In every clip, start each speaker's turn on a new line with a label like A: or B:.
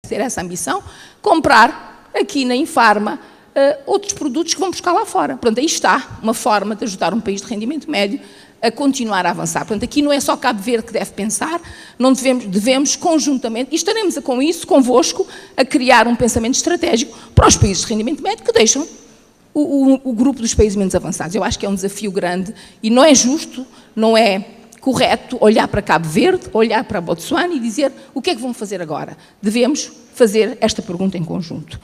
A: ter essa ambição, comprar aqui na Infarma outros produtos que vão buscar lá fora. Portanto, aí está uma forma de ajudar um país de rendimento médio a continuar a avançar. Portanto, aqui não é só Cabo Verde que deve pensar, não devemos conjuntamente, e estaremos com isso, convosco, a criar um pensamento estratégico para os países de rendimento médio que deixam o grupo dos países menos avançados. Eu acho que é um desafio grande e não é justo, não é correto olhar para Cabo Verde, olhar para Botsuana e dizer o que é que vão fazer agora. Devemos fazer esta pergunta em conjunto.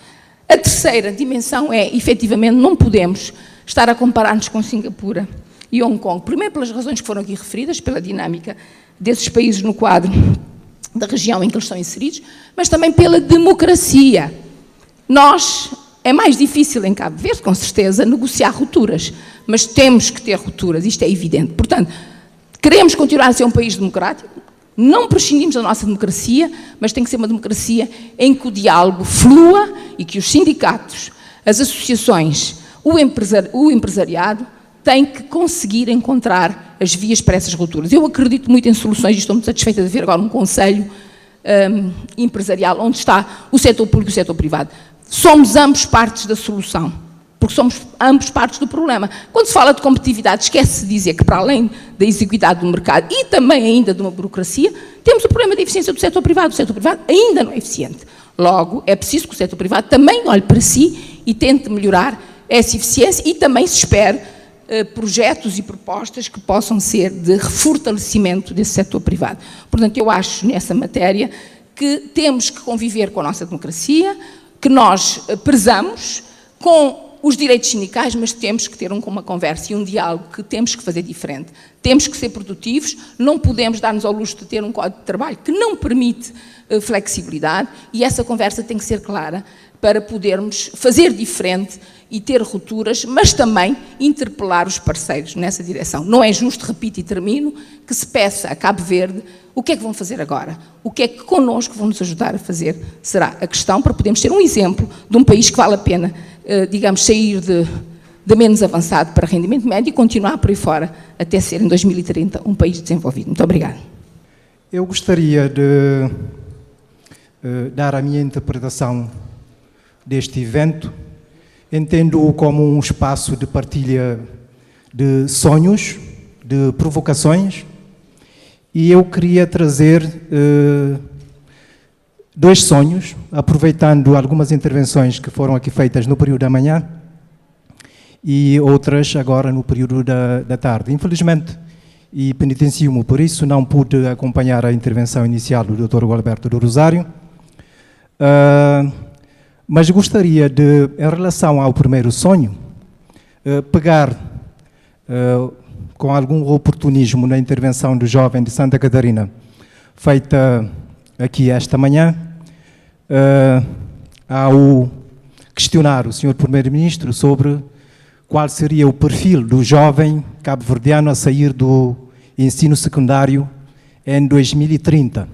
A: A terceira dimensão é, efetivamente, não podemos estar a comparar-nos com Singapura e Hong Kong, primeiro pelas razões que foram aqui referidas, pela dinâmica desses países no quadro da região em que eles estão inseridos, mas também pela democracia. É mais difícil em Cabo Verde, com certeza, negociar rupturas, mas temos que ter rupturas, isto é evidente. Portanto, queremos continuar a ser um país democrático, não prescindimos da nossa democracia, mas tem que ser uma democracia em que o diálogo flua e que os sindicatos, as associações, o empresariado têm que conseguir encontrar as vias para essas rupturas. Eu acredito muito em soluções e estou muito satisfeita de ver agora um conselho empresarial onde está o setor público e o setor privado. Somos ambos partes da solução, porque somos ambos partes do problema. Quando se fala de competitividade, esquece-se de dizer que, para além da exiguidade do mercado e também ainda de uma burocracia, temos o problema da eficiência do setor privado. O setor privado ainda não é eficiente. Logo, é preciso que o setor privado também olhe para si e tente melhorar essa eficiência e também se espere projetos e propostas que possam ser de refortalecimento desse setor privado. Portanto, eu acho, nessa matéria, que temos que conviver com a nossa democracia, que nós prezamos com os direitos sindicais, mas temos que ter uma conversa e um diálogo que temos que fazer diferente. Temos que ser produtivos, não podemos dar-nos ao luxo de ter um código de trabalho que não permite flexibilidade e essa conversa tem que ser clara para podermos fazer diferente e ter rupturas, mas também interpelar os parceiros nessa direção. Não é justo, repito e termino, que se peça a Cabo Verde o que é que vão fazer agora, o que é que connosco vão nos ajudar a fazer, será a questão para podermos ter um exemplo de um país que vale a pena, digamos, sair de menos avançado para rendimento médio e continuar por aí fora até ser em 2030 um país desenvolvido. Muito obrigada.
B: Eu gostaria de dar a minha interpretação deste evento. Entendo-o como um espaço de partilha de sonhos, de provocações, e eu queria trazer dois sonhos, aproveitando algumas intervenções que foram aqui feitas no período da manhã e outras agora no período da tarde. Infelizmente, e penitencio-me por isso, não pude acompanhar a intervenção inicial do Dr. Gualberto do Rosário, mas gostaria de, em relação ao primeiro sonho, pegar com algum oportunismo na intervenção do jovem de Santa Catarina, feita aqui esta manhã, ao questionar o Sr. Primeiro-Ministro sobre qual seria o perfil do jovem cabo-verdiano a sair do ensino secundário em 2030.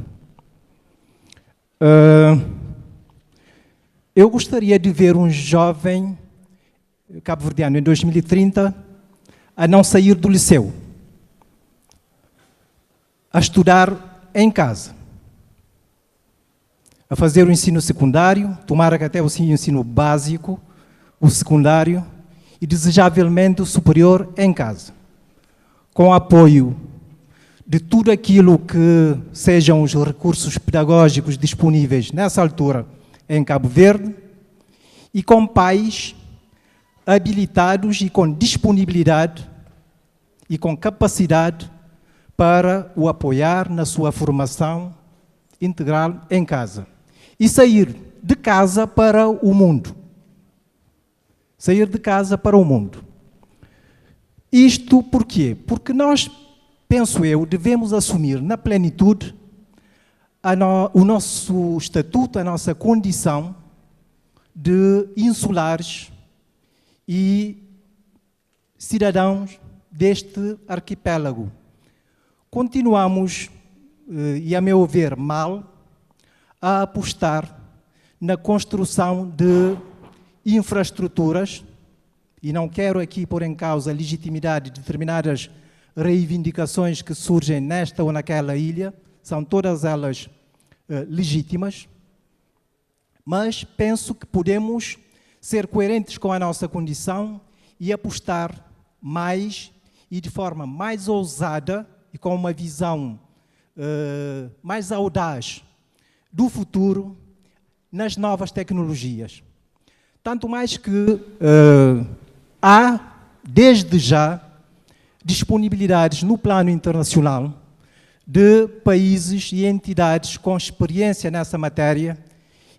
B: Eu gostaria de ver um jovem cabo-verdiano em 2030 a não sair do liceu, a estudar em casa, a fazer o ensino secundário, tomara que até o ensino básico, o secundário e desejavelmente o superior em casa, com apoio de tudo aquilo que sejam os recursos pedagógicos disponíveis nessa altura em Cabo Verde e com pais habilitados e com disponibilidade e com capacidade para o apoiar na sua formação integral em casa. E sair de casa para o mundo. Sair de casa para o mundo. Isto por quê? Porque nós, penso eu, devemos assumir na plenitude o nosso estatuto, a nossa condição de insulares e cidadãos deste arquipélago. Continuamos, e a meu ver mal, a apostar na construção de infraestruturas, e não quero aqui pôr em causa a legitimidade de determinadas reivindicações que surgem nesta ou naquela ilha, são todas elas legítimas, Mas penso que podemos ser coerentes com a nossa condição e apostar mais e de forma mais ousada e com uma visão mais audaz do futuro nas novas tecnologias. Tanto mais que há, desde já, disponibilidades no plano internacional de países e entidades com experiência nessa matéria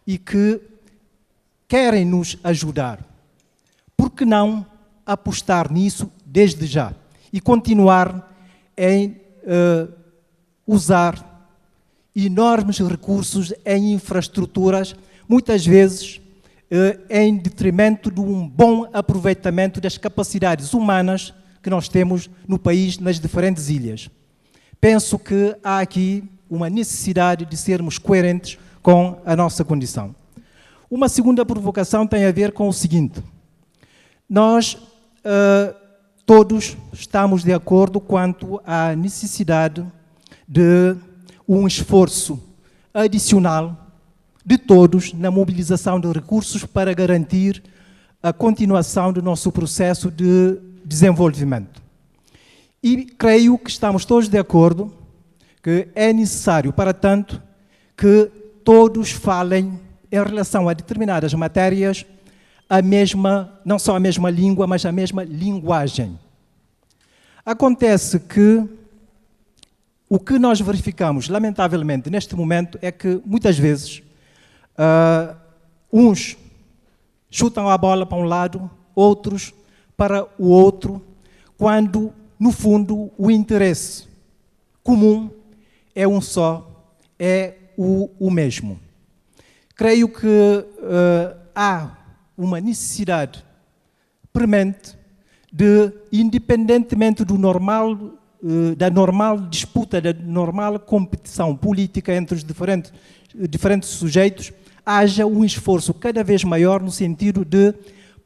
B: e que querem nos ajudar. Por que não apostar nisso desde já e continuar em usar enormes recursos em infraestruturas, muitas vezes em detrimento de um bom aproveitamento das capacidades humanas que nós temos no país, nas diferentes ilhas. Penso que há aqui uma necessidade de sermos coerentes com a nossa condição. Uma segunda provocação tem a ver com o seguinte: nós todos estamos de acordo quanto à necessidade de um esforço adicional de todos na mobilização de recursos para garantir a continuação do nosso processo de desenvolvimento. E creio que estamos todos de acordo que é necessário, para tanto, que todos falem em relação a determinadas matérias a mesma, não só a mesma língua, mas a mesma linguagem. Acontece que o que nós verificamos, lamentavelmente, neste momento, é que, muitas vezes, uns chutam a bola para um lado, outros para o outro, quando, no fundo, o interesse comum é um só, é o mesmo. Creio que há uma necessidade premente de, independentemente do normal, da normal disputa, da normal competição política entre os diferentes sujeitos, haja um esforço cada vez maior no sentido de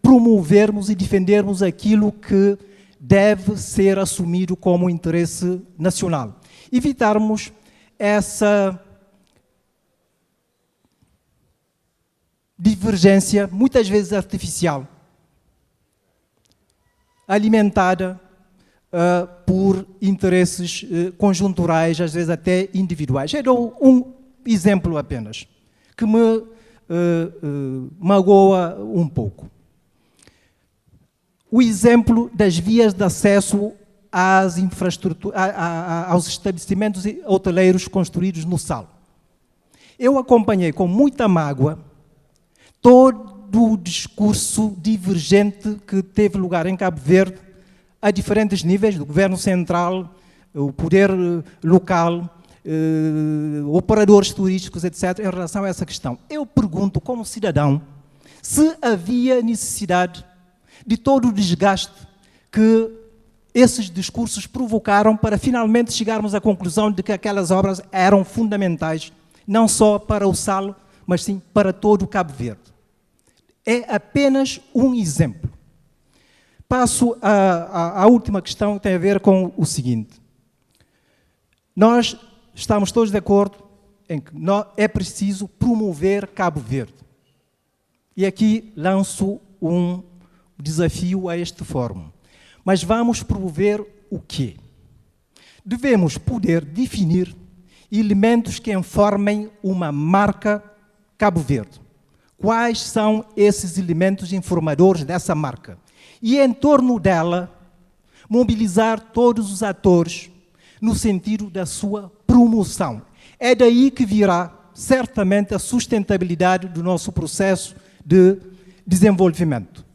B: promovermos e defendermos aquilo que deve ser assumido como interesse nacional. Evitarmos essa divergência, muitas vezes artificial, alimentada por interesses conjunturais, às vezes até individuais. Eu dou um exemplo apenas, que me magoa um pouco. O exemplo das vias de acesso às infraestruturas, aos estabelecimentos hoteleiros construídos no Sal. Eu acompanhei com muita mágoa todo o discurso divergente que teve lugar em Cabo Verde, a diferentes níveis, do governo central, o poder local, operadores turísticos, etc., em relação a essa questão. Eu pergunto, como cidadão, se havia necessidade de todo o desgaste que esses discursos provocaram para finalmente chegarmos à conclusão de que aquelas obras eram fundamentais, não só para o Sal, mas sim para todo o Cabo Verde. É apenas um exemplo. Passo à última questão, que tem a ver com o seguinte. Nós estamos todos de acordo em que é preciso promover Cabo Verde. E aqui lanço um desafio a este fórum. Mas vamos promover o quê? Devemos poder definir elementos que informem uma marca Cabo Verde. Quais são esses elementos informadores dessa marca? E, em torno dela, mobilizar todos os atores no sentido da sua promoção. É daí que virá, certamente, a sustentabilidade do nosso processo de desenvolvimento.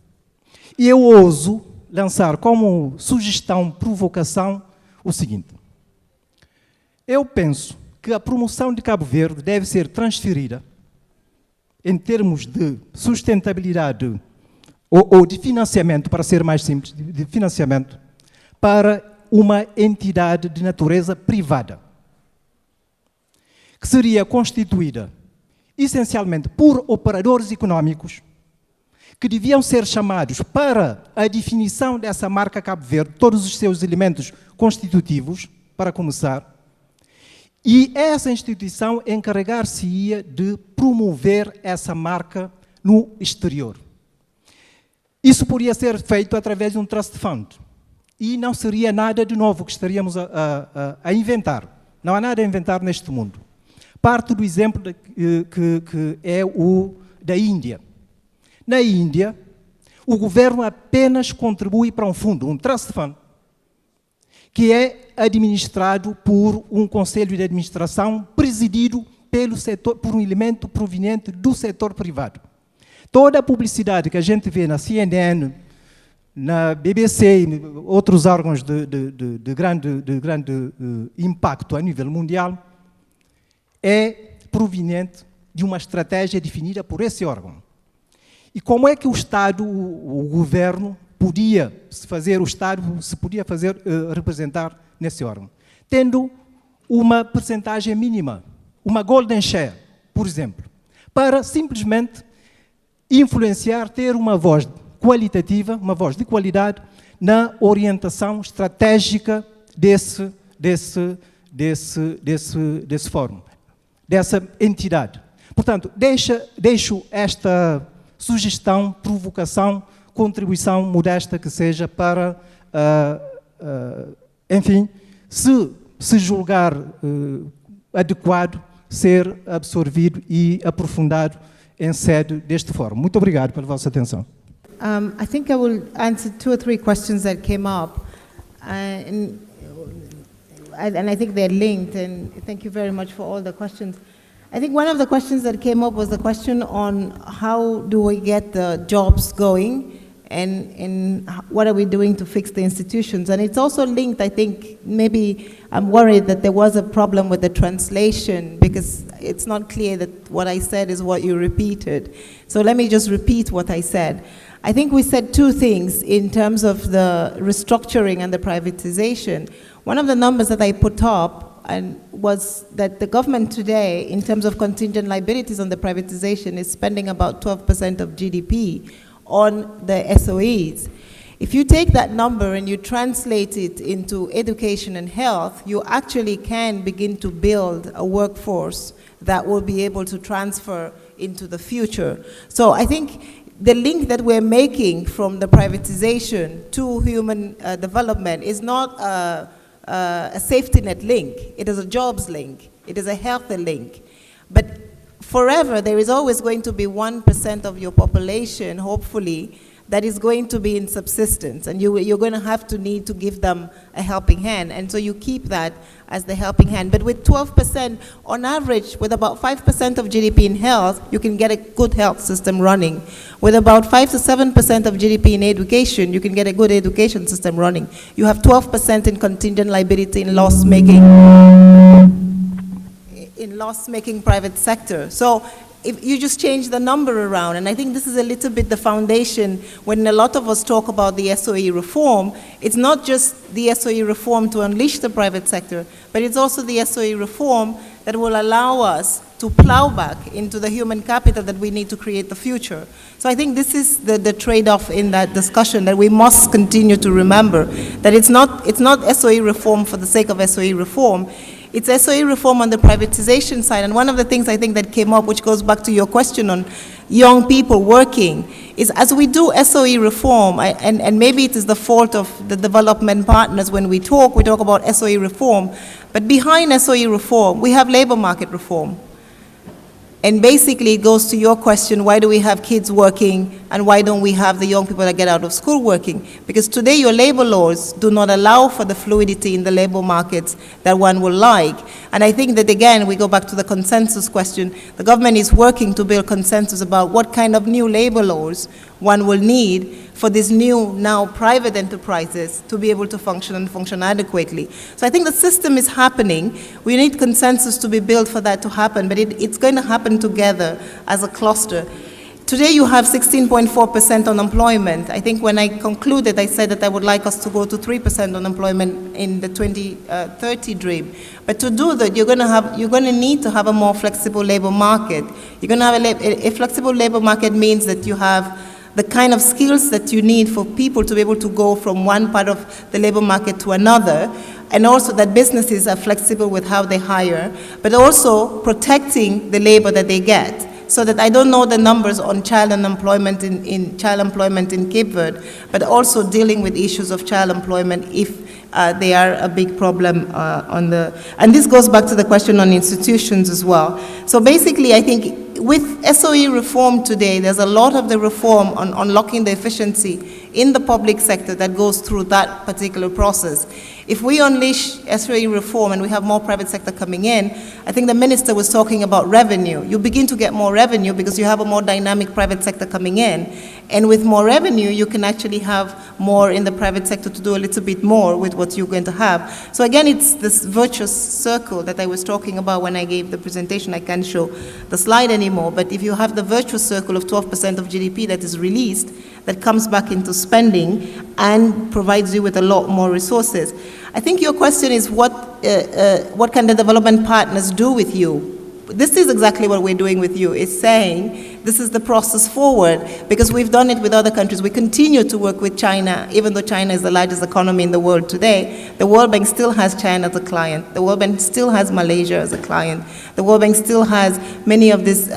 B: E eu ouso lançar como sugestão, provocação, o seguinte. Eu penso que a promoção de Cabo Verde deve ser transferida, em termos de sustentabilidade ou de financiamento, para ser mais simples, de financiamento, para uma entidade de natureza privada, que seria constituída essencialmente por operadores económicos, que deviam ser chamados para a definição dessa marca Cabo Verde, todos os seus elementos constitutivos, para começar, E essa instituição encarregar-se-ia de promover essa marca no exterior. Isso poderia ser feito através de um trust fund. E não seria nada de novo que estaríamos a inventar. Não há nada a inventar neste mundo. Parto do exemplo que é o da Índia. Na Índia, o governo apenas contribui para um fundo, um trust fund, que é administrado por um conselho de administração presidido por um elemento proveniente do setor privado. Toda a publicidade que a gente vê na CNN, na BBC e outros órgãos de grande impacto a nível mundial é proveniente de uma estratégia definida por esse órgão. E como é que o Estado, o governo, podia representar nesse órgão? Tendo uma percentagem mínima, uma golden share, por exemplo, para simplesmente influenciar, ter uma voz qualitativa, uma voz de qualidade na orientação estratégica desse fórum, dessa entidade. Portanto, deixo esta sugestão, provocação, contribuição modesta que seja para, enfim, se julgar adequado, ser absorvido e aprofundado em sede deste fórum. Muito obrigado pela vossa atenção.
C: I think I will answer 2 or 3 questions that came up, and I think they're linked, and thank you very much for all the questions. I think one of the questions that came up was the question on how do we get the jobs going, and what are we doing to fix the institutions? And it's also linked, I think, maybe I'm worried that there was a problem with the translation because it's not clear that what I said is what you repeated. So let me just repeat what I said. I think we said 2 things in terms of the restructuring and the privatization. One of the numbers that I put up was that the government today, in terms of contingent liabilities on the privatization, is spending about 12% of GDP on the SOEs. If you take that number and you translate it into education and health, you actually can begin to build a workforce that will be able to transfer into the future. So I think the link that we're making from the privatization to human development is not a safety net link. It is a jobs link. It is a healthy link. But forever, there is always going to be 1% of your population, hopefully, that is going to be in subsistence, and you're going to need to give them a helping hand, and so you keep that as the helping hand. But with 12%, on average, with about 5% of GDP in health, you can get a good health system running. With about 5 to 7% of GDP in education, you can get a good education system running. You have 12% in contingent liability in loss-making private sector. So if you just change the number around, and I think this is a little bit the foundation when a lot of us talk about the SOE reform, it's not just the SOE reform to unleash the private sector, but it's also the SOE reform that will allow us to plow back into the human capital that we need to create the future. So I think this is the trade-off in that discussion that we must continue to remember, that it's not SOE reform for the sake of SOE reform. It's SOE reform on the privatization side. And one of the things I think that came up, which goes back to your question on young people working, is as we do SOE reform, and maybe it is the fault of the development partners when we talk about SOE reform, but behind SOE reform, we have labor market reform. And basically it goes to your question, why do we have kids working and why don't we have the young people that get out of school working? Because today your labor laws do not allow for the fluidity in the labor markets that one would like. And I think that again, we go back to the consensus question. The government is working to build consensus about what kind of new labor laws one will need for these new, now private enterprises to be able to function and function adequately. So I think the system is happening. We need consensus to be built for that to happen, but it's going to happen together as a cluster. Today you have 16.4% unemployment. I think when I concluded, I said that I would like us to go to 3% unemployment in the 2030 dream. But to do that, you're going to need to have a more flexible labor market. You're going to have a flexible labor market means that you have the kind of skills that you need for people to be able to go from one part of the labor market to another. and also that businesses are flexible with how they hire, but also protecting the labor that they get. So that I don't know the numbers on child unemployment in Cape Verde, but also dealing with issues of child employment if they are a big problem and this goes back to the question on institutions as well. So basically, I think with SOE reform today, there's a lot of the reform on unlocking the efficiency in the public sector that goes through that particular process. If we unleash SOE reform and we have more private sector coming in, I think the minister was talking about revenue. You begin to get more revenue because you have a more dynamic private sector coming in. And with more revenue, you can actually have more in the private sector to do a little bit more with what you're going to have. So again, it's this virtuous circle that I was talking about when I gave the presentation. I can't show the slide anymore, but if you have the virtuous circle of 12% of GDP that is released, that comes back into spending and provides you with a lot more resources. I think your question is what can the development partners do with you? This is exactly what we're doing with you, is saying this is the process forward, because we've done it with other countries. We continue to work with China, even though China is the largest economy in the world today. The World Bank still has China as a client. The World Bank still has Malaysia as a client. The World Bank still has many of this,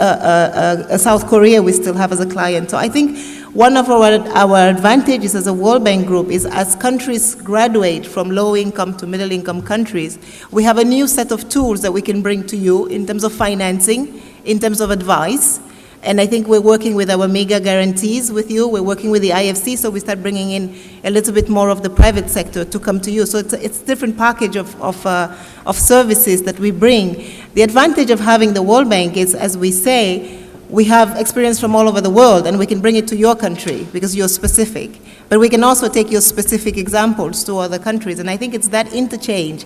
C: South Korea we still have as a client. So I think one of our advantages as a World Bank group is as countries graduate from low income to middle income countries, we have a new set of tools that we can bring to you in terms of financing, in terms of advice. And I think we're working with our mega guarantees with you. We're working with the IFC, so we start bringing in a little bit more of the private sector to come to you. So it's a different package of services that we bring. The advantage of having the World Bank is, as we say, we have experience from all over the world, and we can bring it to your country because you're specific. But we can also take your specific examples to other countries, and I think it's that interchange.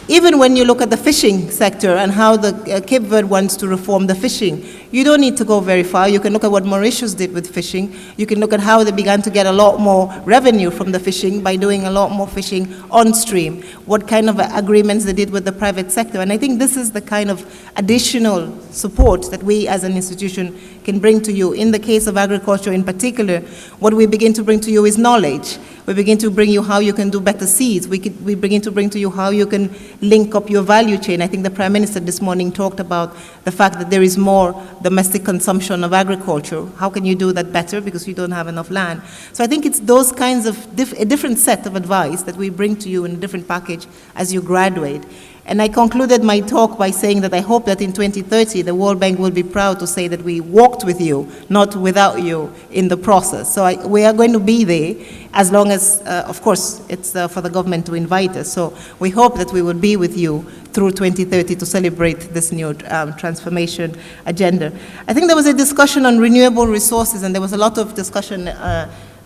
C: Even when you look at the fishing sector and how the Cape Verde wants to reform the fishing, you don't need to go very far. You can look at what Mauritius did with fishing. You can look at how they began to get a lot more revenue from the fishing by doing a lot more fishing on stream, what kind of agreements they did with the private sector. And I think this is the kind of additional support that we as an institution can bring to you. In the case of agriculture in particular, what we begin to bring to you is knowledge. We begin to bring you how you can do better seeds. We begin to bring to you how you can link up your value chain. I think the Prime Minister this morning talked about the fact that there is more domestic consumption of agriculture. How can you do that better because you don't have enough land? So I think it's those kinds of a different set of advice that we bring to you in a different package as you graduate. And I concluded my talk by saying that I hope that in 2030, the World Bank will be proud to say that we walked with you, not without you, in the process. So we are going to be there as long as, of course, it's for the government to invite us. So we hope that we will be with you through 2030 to celebrate this new transformation agenda. I think there was a discussion on renewable resources, and there was a lot of discussion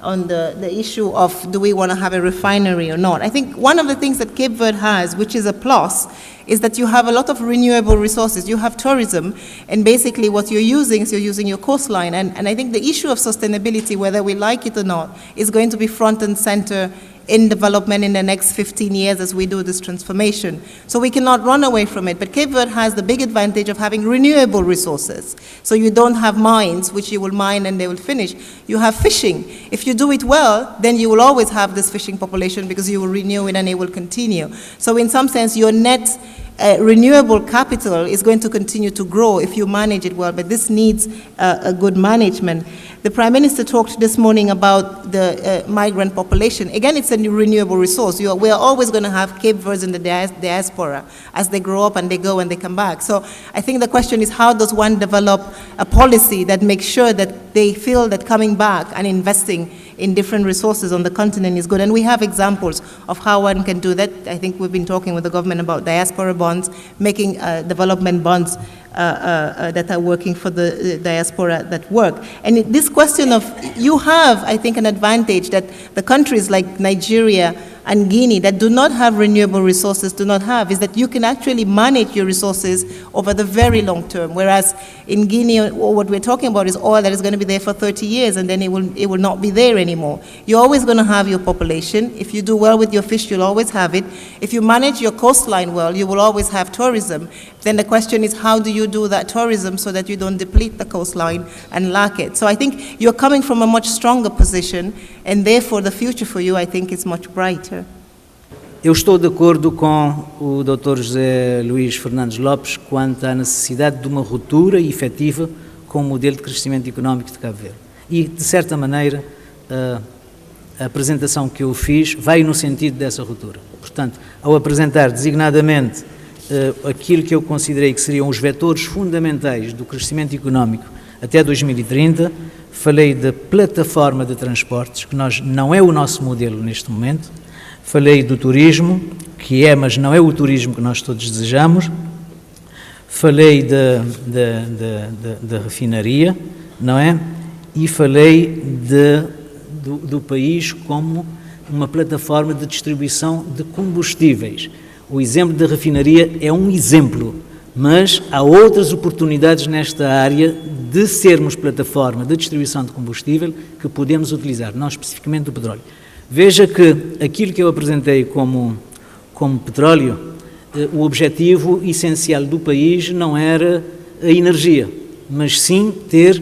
C: on the issue of do we want to have a refinery or not. I think one of the things that Cape Verde has, which is a plus, is that you have a lot of renewable resources. You have tourism, and basically what you're using is you're using your coastline. And I think the issue of sustainability, whether we like it or not, is going to be front and center in development in the next 15 years as we do this transformation. So we cannot run away from it. But Cape Verde has the big advantage of having renewable resources. So you don't have mines, which you will mine and they will finish. You have fishing. If you do it well, then you will always have this fishing population because you will renew it and it will continue. So in some sense, your net renewable capital is going to continue to grow if you manage it well, but this needs a good management. The Prime Minister talked this morning about the migrant population. Again, it's a new renewable resource. We are always going to have Cape Verdeans in the diaspora as they grow up and they go and they come back. So I think the question is, how does one develop a policy that makes sure that they feel that coming back and investing in different resources on the continent is good? And we have examples of how one can do that. I think we've been talking with the government about diaspora bonds, making development bonds that are working for the diaspora that work. And this question of, you have, I think, an advantage that the countries like Nigeria and Guinea that do not have renewable resources do not have, is that you can actually manage your resources over the very long term. Whereas in Guinea, what we're talking about is oil that is going to be there for 30 years and then it will not be there anymore. You're always going to have your population. If you do well with your fish, you'll always have it. If you manage your coastline well, you will always have tourism. Then the question is, how do you do that tourism so that you don't deplete the coastline and lack it? So I think you're coming from a much stronger position, and therefore the future for you, I think, is much brighter.
D: eu estou de acordo com o Dr. José Luís Fernandes Lopes quanto à necessidade de uma ruptura efetiva com o modelo de crescimento económico de Cabo Verde. E, de certa maneira, a apresentação que eu fiz vai no sentido dessa ruptura. Portanto, ao apresentar designadamente aquilo que eu considerei que seriam os vetores fundamentais do crescimento económico até 2030, falei da plataforma de transportes, que não é o nosso modelo neste momento, falei do turismo, que é, mas não é o turismo que nós todos desejamos, falei da refinaria, não é? E falei do país como uma plataforma de distribuição de combustíveis. O exemplo da refinaria é um exemplo, mas há outras oportunidades nesta área de sermos plataforma de distribuição de combustível que podemos utilizar, não especificamente do petróleo. Veja que aquilo que eu apresentei como petróleo, o objetivo essencial do país não era a energia, mas sim ter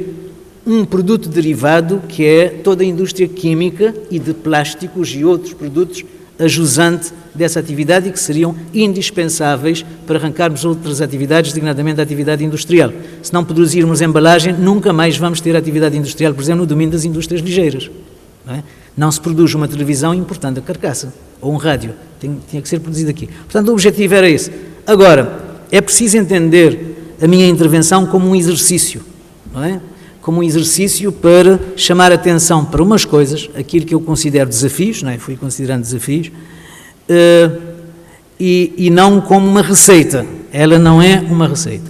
D: um produto derivado que é toda a indústria química e de plásticos e outros produtos ajusante dessa atividade e que seriam indispensáveis para arrancarmos outras atividades, designadamente a atividade industrial. Se não produzirmos embalagem, nunca mais vamos ter atividade industrial, por exemplo, no domínio das indústrias ligeiras. Não se produz uma televisão importando a carcaça, ou um rádio, tinha que ser produzido aqui. Portanto, o objetivo era esse. Agora, é preciso entender a minha intervenção como um exercício, não é? Como um exercício para chamar atenção para umas coisas, aquilo que eu considero desafios, não é? Fui considerando desafios, e não como uma receita. Ela não é uma receita.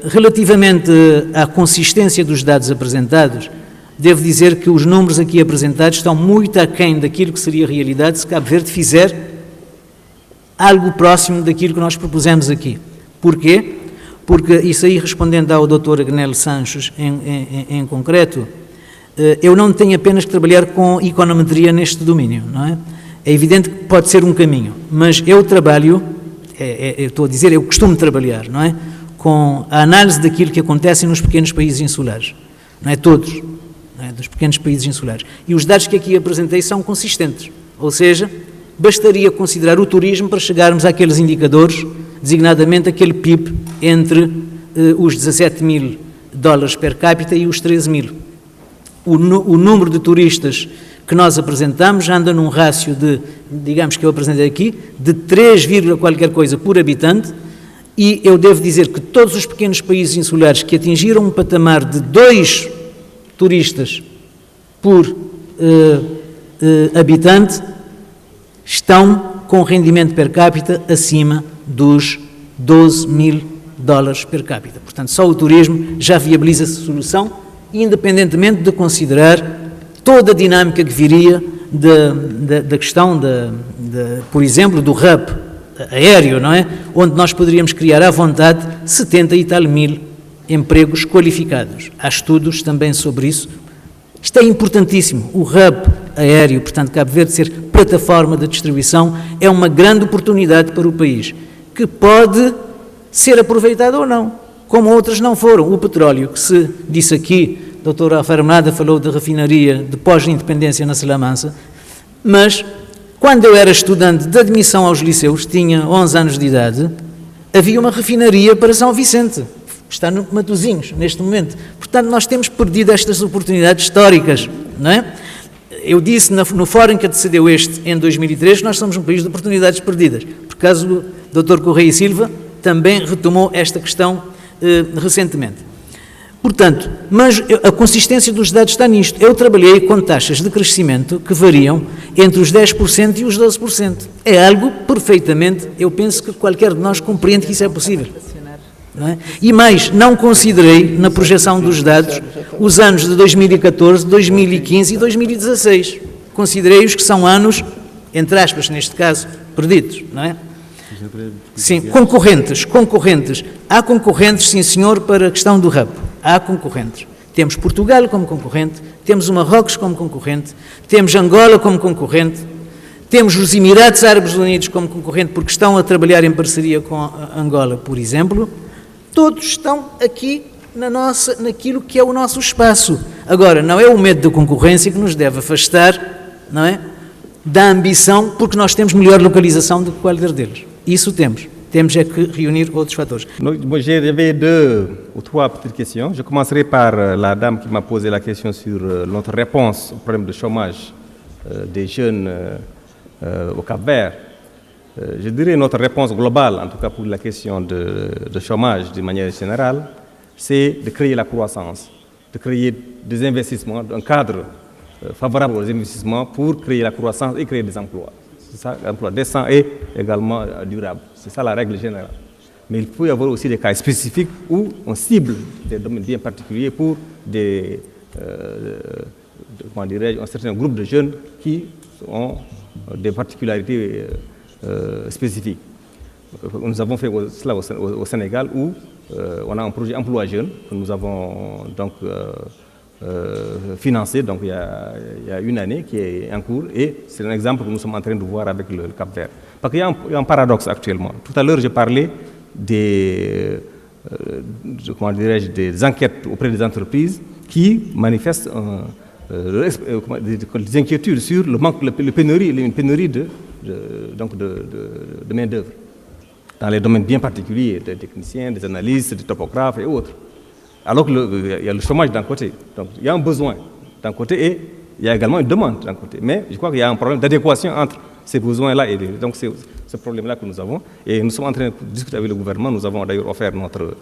D: Relativamente à consistência dos dados apresentados, devo dizer que os números aqui apresentados estão muito aquém daquilo que seria a realidade se Cabo Verde fizer algo próximo daquilo que nós propusemos aqui. Porquê? Porque, isso aí respondendo ao Dr. Agnello Sanches em concreto, eu não tenho apenas que trabalhar com econometria neste domínio, não é? É evidente que pode ser um caminho, mas eu trabalho, eu estou a dizer, eu costumo trabalhar, não é? Com a análise daquilo que acontece nos pequenos países insulares, não é? Todos, não é? Dos pequenos países insulares. E os dados que aqui apresentei são consistentes, ou seja, bastaria considerar o turismo para chegarmos àqueles indicadores, designadamente aquele PIB entre os 17 mil dólares per capita e os 13 mil. O número de turistas que nós apresentamos anda num rácio de, digamos que eu apresentei aqui, de 3, qualquer coisa por habitante, e eu devo dizer que todos os pequenos países insulares que atingiram um patamar de 2 turistas por habitante estão com rendimento per capita acima dos 12 mil dólares per capita. Portanto, só o turismo já viabiliza essa solução, independentemente de considerar toda a dinâmica que viria da questão, por exemplo, do hub aéreo, não é? Onde nós poderíamos criar à vontade 70 e tal mil empregos qualificados. Há estudos também sobre isso. Isto é importantíssimo. O hub aéreo, portanto, Cabo Verde ser plataforma de distribuição, é uma grande oportunidade para o país, que pode ser aproveitada ou não, como outras não foram. O petróleo, que se disse aqui, o Dr. Alfaro Armada falou de refinaria de pós-independência na Salamanca, mas quando eu era estudante de admissão aos liceus, tinha 11 anos de idade, havia uma refinaria para São Vicente, está no Matosinhos, neste momento. Portanto, nós temos perdido estas oportunidades históricas, não é? Eu disse no fórum que antecedeu este, em 2003, que nós somos um país de oportunidades perdidas. Por acaso, o Dr. Correia e Silva também retomou esta questão recentemente. Portanto, mas a consistência dos dados está nisto. Eu trabalhei com taxas de crescimento que variam entre os 10% e os 12%. É algo perfeitamente, eu penso que qualquer de nós compreende que isso é possível. Não é? E mais, não considerei na projeção dos dados os anos de 2014, 2015 e 2016. Considerei-os que são anos, entre aspas, neste caso, perdidos, não é? Sim, concorrentes. Há concorrentes, sim senhor, para a questão do hub. Há concorrentes. Temos Portugal como concorrente, temos o Marrocos como concorrente, temos Angola como concorrente, temos os Emirados Árabes Unidos como concorrente porque estão a trabalhar em parceria com a Angola, por exemplo. Todos estão aqui naquilo que é o nosso espaço. Agora, não é o medo da concorrência que nos deve afastar, não é, da ambição, porque nós temos melhor localização do que o líder deles. Isso temos. Temos é que reunir outros fatores.
E: J'avais 2 ou 3 petites questions. Je commencerai par la dame qui m'a posé la question sur notre réponse au problème de chômage des jeunes au Cap-Vert. Je dirais notre réponse globale, en tout cas pour la question de chômage de manière générale, c'est de créer la croissance, de créer des investissements, un cadre favorable aux investissements pour créer la croissance et créer des emplois. C'est ça, emploi décent et également durable. C'est ça la règle générale. Mais il peut y avoir aussi des cas spécifiques où on cible des domaines bien particuliers pour des, comment dirais-je, un certain groupe de jeunes qui ont des particularités spécifiques. Nous avons fait cela au Sénégal où on a un projet emploi jeune que nous avons donc financé donc il y a une année qui est en cours et c'est un exemple que nous sommes en train de voir avec le Cap-Vert. Parce qu'il y a un paradoxe actuellement. Tout à l'heure, je parlais des, comment dirais-je, des enquêtes auprès des entreprises qui manifestent des inquiétudes sur le manque, une pénurie de main-d'œuvre dans les domaines bien particuliers, des techniciens, des analystes, des topographes et autres. Alors qu'il y a le chômage d'un côté. Donc il y a un besoin d'un côté et il y a également une demande d'un côté. Mais je crois qu'il y a un problème d'adéquation entre ces besoins-là et donc c'est ce problème-là que nous avons. Et nous sommes en train de discuter avec le gouvernement. Nous avons d'ailleurs offert notre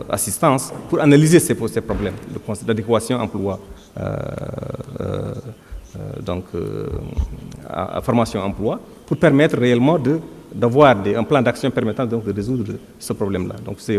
E: assistance pour analyser ces problèmes d'adéquation emploi, à formation-emploi, pour permettre réellement d'avoir un plan d'action permettant donc de résoudre ce problème-là. Donc c'est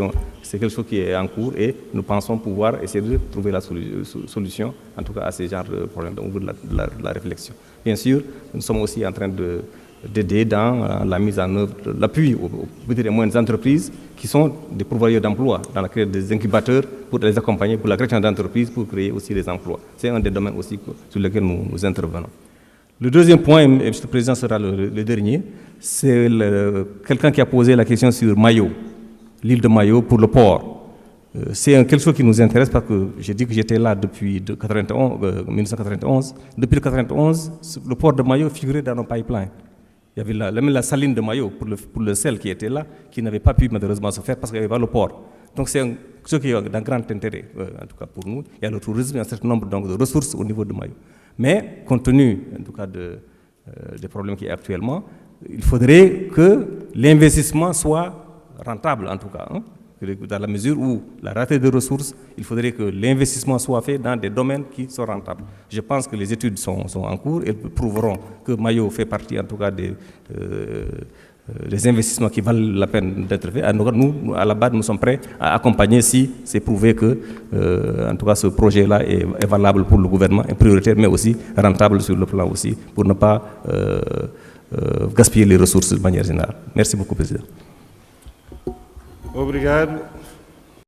E: quelque chose qui est en cours et nous pensons pouvoir essayer de trouver la solution, en tout cas à ces genres de problèmes, au niveau de la réflexion. Bien sûr, nous sommes aussi en train d'aider dans la mise en œuvre, l'appui aux petites et moyennes entreprises qui sont des pourvoyeurs d'emplois, dans la création des incubateurs pour les accompagner, pour la création d'entreprises, pour créer aussi des emplois. C'est un des domaines aussi sur lesquels nous intervenons. Le deuxième point, et M. le Président sera le dernier, c'est quelqu'un qui a posé la question sur Mayo, l'île de Mayo pour le port. C'est quelque chose qui nous intéresse parce que j'ai dit que j'étais là depuis 1991. Depuis 1991, le port de Mayo figurait dans nos pipelines. Il y avait même la saline de Mayo pour le sel qui était là, qui n'avait pas pu malheureusement se faire parce qu'il n'y avait pas le port. Donc c'est ce qui est d'un grand intérêt, en tout cas pour nous. Il y a le tourisme, il y a un certain nombre donc, de ressources au niveau de Mayo. Mais compte tenu en tout cas des problèmes qu'il y a actuellement, il faudrait que l'investissement soit rentable en tout cas. Hein, dans la mesure où la rareté de ressources, il faudrait que l'investissement soit fait dans des domaines qui sont rentables. Je pense que les études sont en cours et prouveront que Mayo fait partie en tout cas des investissements qui valent la peine d'être faits. Nous, à la base, nous sommes prêts à accompagner si c'est prouvé que, en tout cas, ce projet-là est valable pour le gouvernement, est prioritaire, mais aussi rentable sur le plan aussi, pour ne pas gaspiller les ressources de manière générale. Merci beaucoup, Président.
F: Obrigado.